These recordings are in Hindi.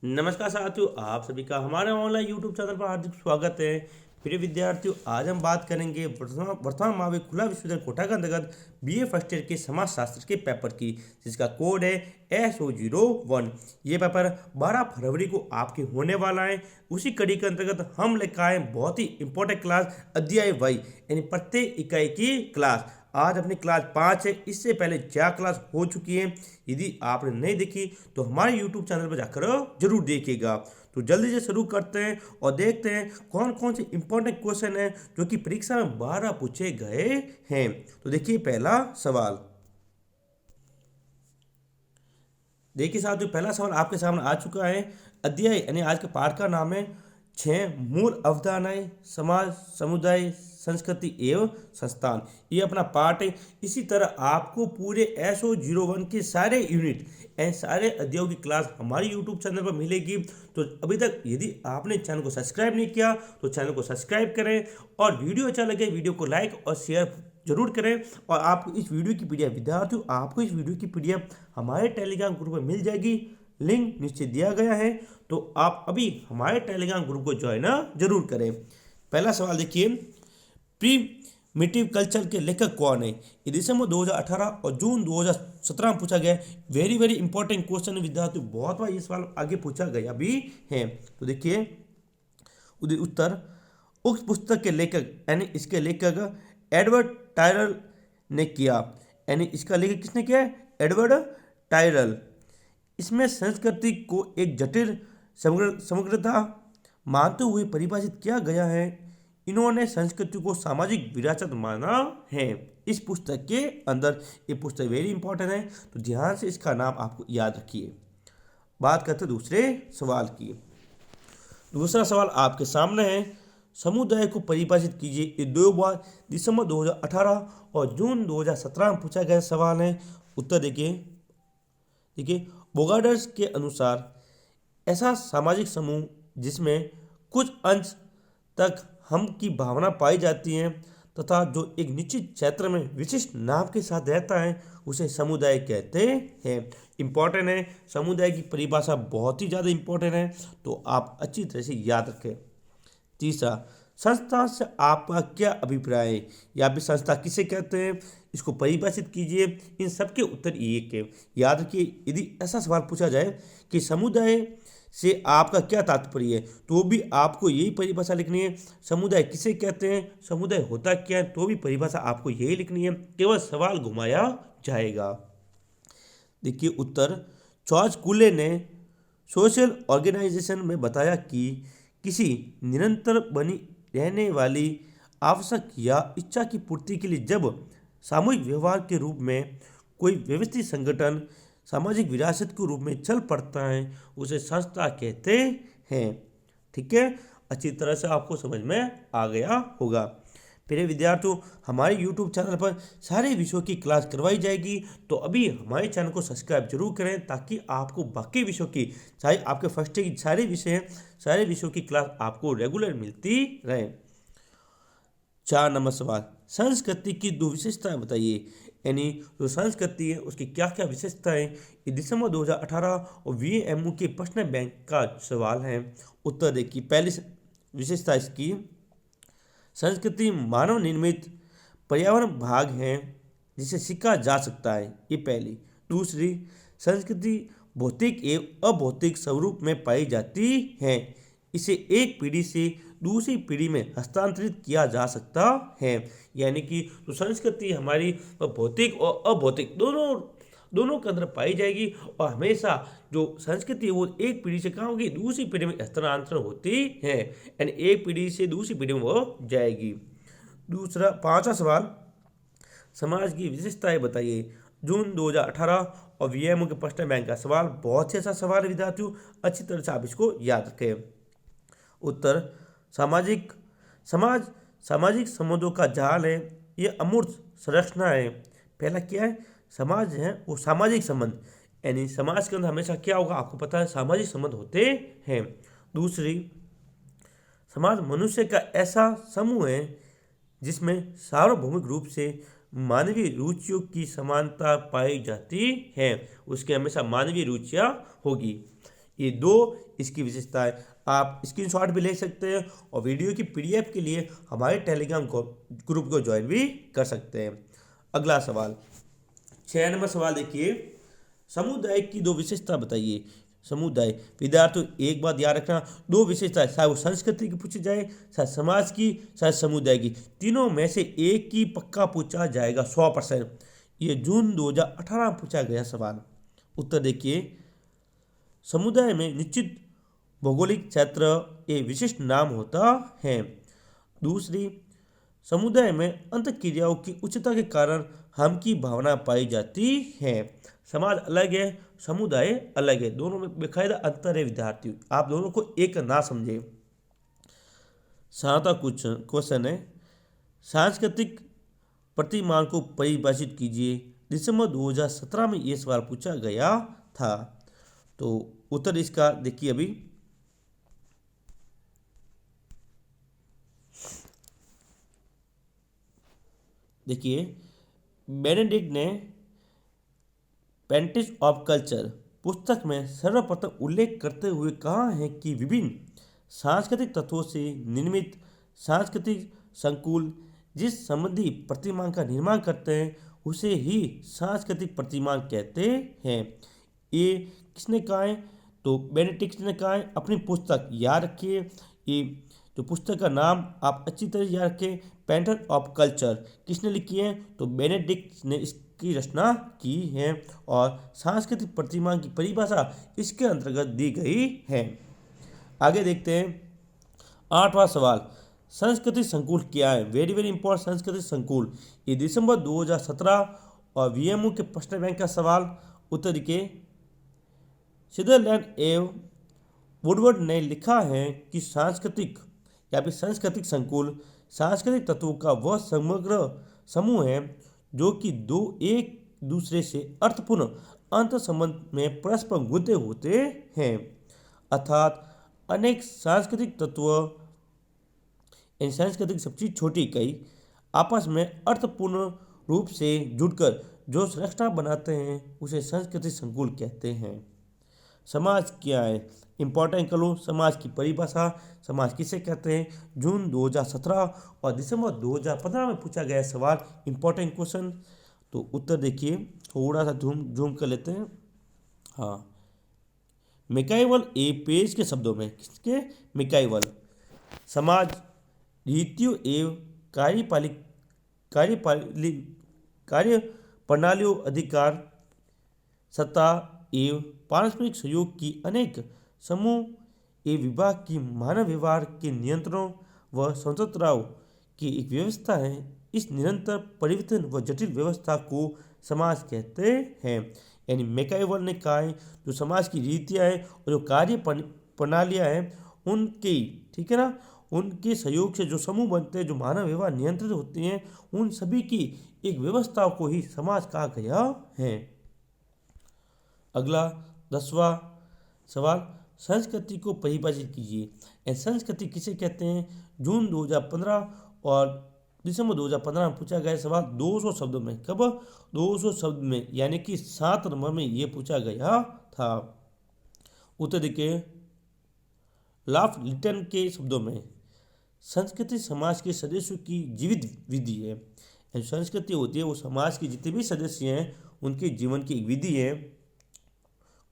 नमस्कार साथियों, आप सभी का हमारे ऑनलाइन यूट्यूब चैनल पर हार्दिक स्वागत है। प्रिय विद्यार्थियों, आज हम बात करेंगे वर्तमान महाविद्यालय खुला विश्वविद्यालय कोटा के अंतर्गत बीए फर्स्ट ईयर के समाज शास्त्र के पेपर की, जिसका कोड है SO01। ये पेपर 12 फरवरी को आपके होने वाला है। उसी कड़ी के अंतर्गत हम लेकर आए बहुत ही इंपॉर्टेंट क्लास अध्याय वाई, यानी प्रत्येक इकाई की क्लास। आज अपनी क्लास 5 है। इससे पहले 4 क्लास हो चुकी है। यदि आपने नहीं देखी तो हमारे यूट्यूब चैनल पर जाकर जरूर देखिएगा। तो जल्दी से शुरू करते हैं और देखते हैं कौन कौन से इंपॉर्टेंट क्वेश्चन हैं जो कि परीक्षा में 12 पूछे गए हैं। तो देखिए पहला सवाल। देखिए साथियों, पहला सवाल आपके सामने आ चुका है। अध्याय यानी आज के पाठ का नाम है 6 मूल अवधारणाएं समाज, समुदाय, संस्कृति एवं संस्थान। ये अपना पार्ट है। इसी तरह आपको पूरे SO01 के सारे यूनिट एंड सारे अध्यायों की क्लास हमारी यूट्यूब चैनल पर मिलेगी। तो अभी तक यदि आपने चैनल को सब्सक्राइब नहीं किया तो चैनल को सब्सक्राइब करें, और वीडियो अच्छा लगे वीडियो को लाइक और शेयर जरूर करें। और आपको इस वीडियो की पीडीएफ, विद्यार्थियों आपको इस वीडियो की पीडीएफ हमारे टेलीग्राम ग्रुप में मिल जाएगी। लिंक नीचे दिया गया है, तो आप अभी हमारे टेलीग्राम ग्रुप को ज्वाइन जरूर करें। पहला सवाल देखिए, प्रीमिटिव कल्चर के लेखक कौन है? ये दिसंबर 2018 और जून 2017 में पूछा गया। वेरी वेरी इंपॉर्टेंट क्वेश्चन विद्यार्थियों, बहुत बार ये सवाल आगे पूछा गया भी है। तो देखिए उत्तर, उक्त पुस्तक के लेखक यानी इसके लेखक एडवर्ड टायरल ने किया। यानी इसका लेखक किसने किया है? Edward Tyrell. इसमें संस्कृति को एक जटिल समग्रता मानते हुए परिभाषित किया गया है। इन्होंने संस्कृति को सामाजिक विरासत माना है इस पुस्तक के अंदर। ये पुस्तक वेरी इंपॉर्टेंट है, तो ध्यान से इसका नाम आपको याद रखिए। बात करते हैं दूसरे सवाल की। दूसरा सवाल आपके सामने है, समुदाय को परिभाषित कीजिए। ये 2 बार दिसंबर 2018 और जून 2017 में पूछा गया सवाल है। उत्तर देखिए बोगार्ड्स के अनुसार ऐसा सामाजिक समूह जिसमें कुछ अंश तक हम की भावना पाई जाती है तथा जो एक निश्चित क्षेत्र में विशिष्ट नाम के साथ रहता है उसे समुदाय कहते हैं। इंपॉर्टेंट है, समुदाय की परिभाषा बहुत ही ज़्यादा इंपॉर्टेंट है, तो आप अच्छी तरह से याद रखें। तीसरा, संस्था से आपका क्या अभिप्राय है? या भी संस्था किसे कहते हैं, इसको परिभाषित कीजिए। इन सबके उत्तर एक है। याद रखिए, यदि ऐसा सवाल पूछा जाए कि समुदाय से आपका क्या तात्पर्य है, तो भी आपको यही परिभाषा लिखनी है। समुदाय किसे कहते हैं, समुदाय होता क्या है, तो भी परिभाषा आपको यही लिखनी है। केवल सवाल घुमाया जाएगा। देखिए उत्तर, जॉर्ज कूले ने सोशल ऑर्गेनाइजेशन में बताया कि किसी निरंतर बनी रहने वाली आवश्यक या इच्छा की पूर्ति के लिए जब सामूहिक व्यवहार के रूप में कोई व्यवस्थित संगठन सामाजिक विरासत के रूप में चल पड़ता है उसे संस्था कहते हैं। ठीक है, अच्छी तरह से आपको समझ में आ गया होगा। प्रिय विद्यार्थियों, हमारे YouTube चैनल पर सारे विषयों की क्लास करवाई जाएगी, तो अभी हमारे चैनल को सब्सक्राइब जरूर करें ताकि आपको बाकी विषयों की, चाहे आपके फर्स्ट ईयर की सारे विषयों की क्लास आपको रेगुलर मिलती रहे। 4 नंबर सवाल, संस्कृति की 2 विशेषताएं बताइए। यानी जो संस्कृति है उसकी क्या क्या विशेषताएं। ये दिसंबर 2018 और VMU के पर्सनल बैंक का सवाल है। उत्तर देखिए, पहली विशेषता इसकी, संस्कृति मानव निर्मित पर्यावरण भाग है जिसे सीखा जा सकता है, ये पहली। दूसरी, संस्कृति भौतिक एवं अभौतिक स्वरूप में पाई जाती है। इसे एक पीढ़ी से दूसरी पीढ़ी में हस्तांतरित किया जा सकता है। यानी कि जो संस्कृति हमारी भौतिक और अभौतिक दोनों के अंदर पाई जाएगी, और हमेशा जो संस्कृति है वो एक पीढ़ी से कहाँ होगी, दूसरी पीढ़ी में हस्तांतरण होती है। यानी एक पीढ़ी से दूसरी पीढ़ी में वो जाएगी। दूसरा, 5वां सवाल, समाज की विशेषताएं बताइए। जून 2018 और VMU के पर्सनल बैंक का सवाल बहुत ही अच्छा सवाल है विद्यार्थियों, अच्छी तरह से आप इसको याद रखें। उत्तर, सामाजिक संबंधों का जाल है, ये अमूर्त संरचना है। पहला क्या है, समाज है वो सामाजिक संबंध, यानी समाज के अंदर हमेशा क्या होगा आपको पता है, सामाजिक संबंध होते हैं। दूसरी, समाज मनुष्य का ऐसा समूह है जिसमें सार्वभौमिक रूप से मानवीय रुचियों की समानता पाई जाती है, उसके हमेशा मानवीय रुचियाँ होगी। ये दो इसकी विशेषताएं। आप स्क्रीनशॉट भी ले सकते हैं और वीडियो की पीडीएफ के लिए हमारे टेलीग्राम ग्रुप को ज्वाइन भी कर सकते हैं। अगला सवाल, 6 नंबर सवाल देखिए, समुदाय की दो विशेषता बताइए। समुदाय, विद्यार्थियों एक बात याद रखना, दो विशेषताएं, चाहे वो संस्कृति की पूछी जाए, चाहे समाज की, चाहे समुदाय की, तीनों में से एक की पक्का पूछा जाएगा 100%। ये जून 2018 में पूछा गया सवाल। उत्तर देखिए, समुदाय में निश्चित भौगोलिक क्षेत्र एक विशिष्ट नाम होता है। दूसरी, समुदाय में अंतःक्रियाओं की उच्चता के कारण हम की भावना पाई जाती है। समाज अलग है, समुदाय अलग है, दोनों में बेकायदा अंतर है विद्यार्थी, आप दोनों को एक ना समझे। सातवां कुछ क्वेश्चन है, सांस्कृतिक प्रतिमान को परिभाषित कीजिए। दिसंबर 2017 में ये सवाल पूछा गया था। तो उत्तर इसका देखिए, अभी देखिए, बेनेडिक्ट ने पेंटिस ऑफ कल्चर पुस्तक में सर्वप्रथम उल्लेख करते हुए कहा है कि विभिन्न सांस्कृतिक तत्वों से निर्मित सांस्कृतिक संकुल जिस संबंधी प्रतिमान का निर्माण करते हैं उसे ही सांस्कृतिक प्रतिमान कहते हैं। ये किसने कहा है? तो बेनेडिक्ट ने कहा है। अपनी पुस्तक याद रखिए, ये जो पुस्तक का नाम आप अच्छी तरह याद रखें, पेंटर ऑफ कल्चर, किसने लिखी है? तो बेनेडिक्ट ने इसकी रचना की है और सांस्कृतिक प्रतिमान की परिभाषा इसके अंतर्गत दी गई है। आगे देखते हैं 8वां सवाल, संस्कृति संकुल क्या है? वेरी वेरी इंपॉर्टेंट, संस्कृति संकुल, ये दिसंबर 2017 और वीएमओ के प्रश्न बैंक का सवाल। उत्तर के सिदरलैंड एवं वुडवर्ड ने लिखा है कि सांस्कृतिक या फिर सांस्कृतिक संकुल सांस्कृतिक तत्वों का वह समग्र समूह है जो कि दो एक दूसरे से अर्थपूर्ण अंतर संबंध में परस्पर गुंथे होते हैं। अर्थात अनेक सांस्कृतिक तत्व, इन सांस्कृतिक सबसे छोटी इकाई आपस में अर्थपूर्ण रूप से जुड़कर जो संरचना बनाते हैं उसे सांस्कृतिक संकुल कहते हैं। समाज क्या है? इंपॉर्टेंट करो, समाज की परिभाषा, समाज किसे कहते हैं? जून 2017 और दिसंबर 2015 में पूछा गया सवाल, इंपॉर्टेंट क्वेश्चन। तो उत्तर देखिए, थोड़ा सा जूम कर लेते हैं। हाँ, मैकाइवल ए पेज के शब्दों में, किसके? मैकाइवल, समाज रीतियों एवं कार्य प्रणालियों, अधिकार, सत्ता एवं पारस्परिक सहयोग की अनेक समूह एवं विभाग की मानव व्यवहार के नियंत्रणों व स्वतंत्रताओं की एक व्यवस्था है। इस निरंतर परिवर्तन व जटिल व्यवस्था को समाज कहते हैं। यानी मैकाइवल ने कहा है जो समाज की रीतियाँ हैं और जो कार्य प्रणालियाँ हैं उनकी, ठीक है ना, उनके सहयोग से जो समूह बनते हैं, जो मानव व्यवहार नियंत्रित होते हैं, उन सभी की एक व्यवस्था को ही समाज कहा गया है। अगला 10वां सवाल, संस्कृति को परिभाषित कीजिए। संस्कृति किसे कहते हैं? जून 2015 और दिसंबर 2015 में पूछा गया सवाल 200 शब्दों में। कब? 200 शब्द में, यानी कि 7 नंबर में ये पूछा गया था। उत्तर देखिए, लाफ लिटन के शब्दों में, संस्कृति समाज के सदस्यों की जीवित विधि है। संस्कृति होती है वो समाज के जितने भी सदस्य हैं उनके जीवन की एक विधि है।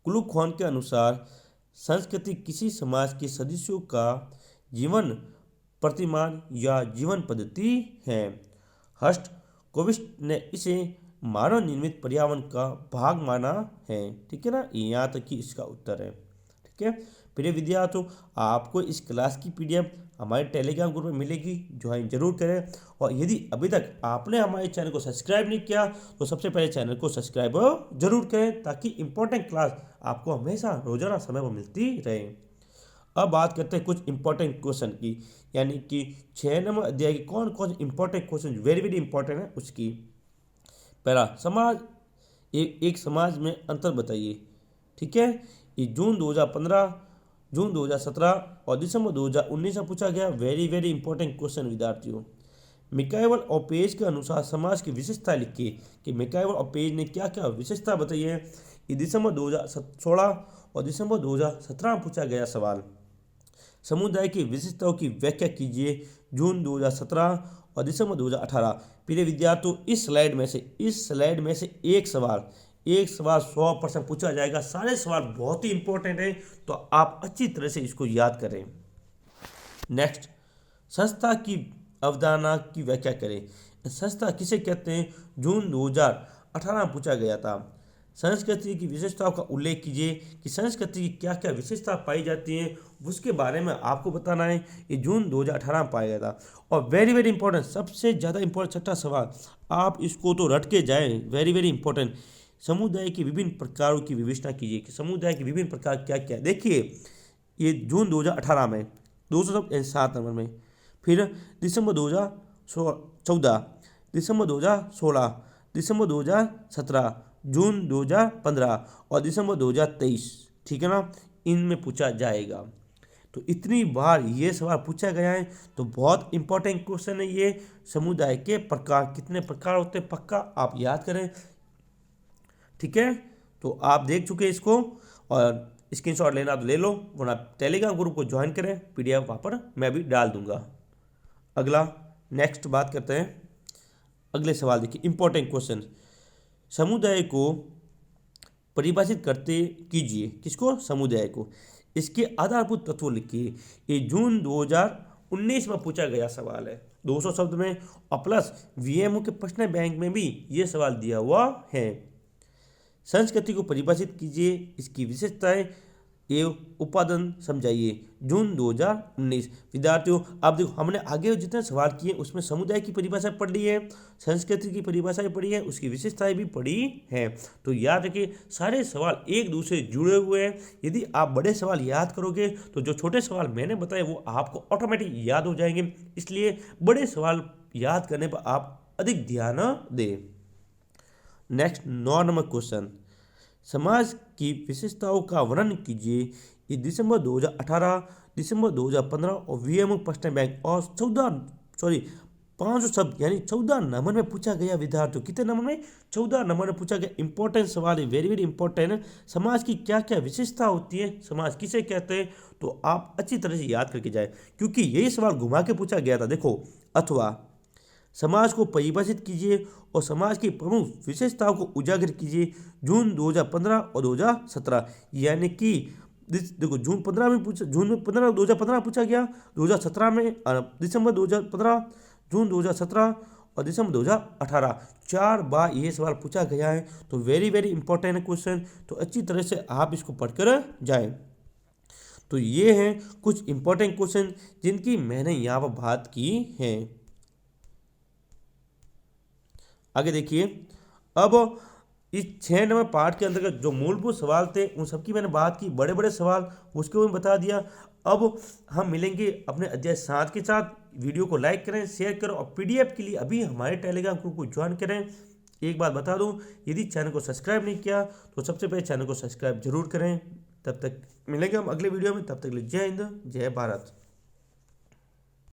क्लूखॉन के अनुसार संस्कृति किसी समाज के सदस्यों का जीवन प्रतिमान या जीवन पद्धति है। हर्स्ट कोविस्ट ने इसे मानव निर्मित पर्यावरण का भाग माना है। ठीक है ना, यहाँ तक कि इसका उत्तर है। ठीक है, प्रिय विद्यार्थियों, आपको इस क्लास की पीडीएफ हमारे टेलीग्राम ग्रुप में मिलेगी, ज्वाइन जरूर करें। और यदि अभी तक आपने हमारे चैनल को सब्सक्राइब नहीं किया तो सबसे पहले चैनल को सब्सक्राइब जरूर करें ताकि इंपॉर्टेंट क्लास आपको हमेशा रोजाना समय पर मिलती रहे। अब बात करते हैं कुछ इंपॉर्टेंट क्वेश्चन की, यानी कि 6 नंबर अध्याय की कौन कौन important question very very important है उसकी। पहला, समाज, एक समाज में अंतर बताइए। ठीक है, ये जून 2015, जून 2017 और दिसंबर 2019 में पूछा गया वेरी वेरी इंपॉर्टेंट क्वेश्चन विद्यार्थियों। मैकाइवल और पेज के अनुसार समाज की विशेषता लिखिए कि मैकाइवल और पेज ने क्या क्या विशेषता बताई है। ये दिसंबर 2016 और दिसंबर 2017 में पूछा गया सवाल। समुदाय की विशेषताओं की व्याख्या कीजिए, जून 2017 और दिसंबर 2018। प्रिय विद्यार्थियों, इस स्लाइड में से एक सवाल 100% पूछा जाएगा। सारे सवाल बहुत ही इंपॉर्टेंट है, तो आप अच्छी तरह से इसको याद करें। नेक्स्ट, संस्था की अवधारणा की व्याख्या करें। संस्था किसे कहते हैं? जून 2018 में पूछा गया था। संस्कृति की विशेषताओं का उल्लेख कीजिए कि संस्कृति की क्या क्या विशेषता पाई जाती हैं, उसके बारे में आपको बताना है। ये जून 2018 में पाया गया था। और वेरी वेरी इंपॉर्टेंट, सबसे ज़्यादा इंपॉर्टेंट छठा सवाल, आप इसको तो रट के जाएं, वेरी वेरी इंपॉर्टेंट। समुदाय की विभिन्न प्रकारों की विवेचना कीजिए कि समुदाय के विभिन्न प्रकार क्या क्या। देखिए, ये जून 2018 में 207 नंबर में, फिर दिसंबर 2014, दिसंबर 2016, दिसंबर 2017, जून 2015 और दिसंबर 2023, ठीक है ना, इनमें पूछा जाएगा। तो इतनी बार ये सवाल पूछा गया है, तो बहुत इंपॉर्टेंट क्वेश्चन है ये। समुदाय के प्रकार, कितने प्रकार होते हैं, पक्का आप याद करें, ठीक है। तो आप देख चुके हैं इसको, और स्क्रीनशॉट लेना तो ले लो, वरना टेलीग्राम ग्रुप को ज्वाइन करें, PDF वहाँ पर मैं भी डाल दूंगा। अगला नेक्स्ट बात करते हैं, अगले सवाल देखिए, इंपॉर्टेंट क्वेश्चन। समुदाय को परिभाषित करते कीजिए। किसको? समुदाय को। इसके आधारभूत तत्व लिखिए। ये जून 2019 में पूछा गया सवाल है, 200 शब्द में, और प्लस VMO के प्रश्न बैंक में भी ये सवाल दिया हुआ है। संस्कृति को परिभाषित कीजिए, इसकी विशेषताएं एवं उपादान समझाइए। जून 2019। विद्यार्थियों, आप देखो, हमने आगे जितने सवाल किए उसमें समुदाय की परिभाषा पढ़ ली है, संस्कृति की परिभाषा पढ़ी है, उसकी विशेषताएं भी पढ़ी है। तो याद रखिए, सारे सवाल एक दूसरे से जुड़े हुए हैं। यदि आप बड़े सवाल याद करोगे तो जो छोटे सवाल मैंने बताए वो आपको ऑटोमेटिक याद हो जाएंगे। इसलिए बड़े सवाल याद करने पर आप अधिक ध्यान दें। नेक्स्ट 9 नंबर क्वेश्चन, समाज की विशेषताओं का वर्णन कीजिए। ये दिसंबर 2018, दिसंबर 2015 और VMO प्रश्न बैंक और 500 शब्द यानी 14 नंबर में पूछा गया। विद्यार्थियों, कितने नंबर में? 14 नंबर में पूछा गया। इंपॉर्टेंट सवाल है, वेरी वेरी इंपॉर्टेंट है। समाज की क्या क्या विशेषता होती है, समाज किसे कहते हैं, तो आप अच्छी तरह से याद करके जाए, क्योंकि यही सवाल घुमा के पूछा गया था। देखो, अथवा समाज को परिभाषित कीजिए और समाज की प्रमुख विशेषताओं को उजागर कीजिए। जून 2015 और 2017, यानी कि देखो, जून 15 में पूछा, जून 15 2015 पूछा गया, 2017 में दिसंबर 2015, जून 2017 और दिसंबर 2018, 4 बार ये सवाल पूछा गया है। तो वेरी वेरी इंपॉर्टेंट है क्वेश्चन, तो अच्छी तरह से आप इसको पढ़कर जाएं। तो ये हैं कुछ इंपॉर्टेंट क्वेश्चन जिनकी मैंने यहाँ पर बात की है। आगे देखिए, अब इस 6 नंबर पार्ट के अंतर्गत जो मूलभूत सवाल थे उन सबकी मैंने बात की, बड़े बड़े सवाल उसको भी बता दिया। अब हम मिलेंगे अपने अध्याय 7 के साथ। वीडियो को लाइक करें, शेयर करें, और PDF के लिए अभी हमारे टेलीग्राम ग्रुप को ज्वाइन करें। एक बात बता दूं, यदि चैनल को सब्सक्राइब नहीं किया तो सबसे पहले चैनल को सब्सक्राइब जरूर करें। तब तक मिलेंगे हम अगले वीडियो में, तब तक के लिए जय हिंद, जय भारत।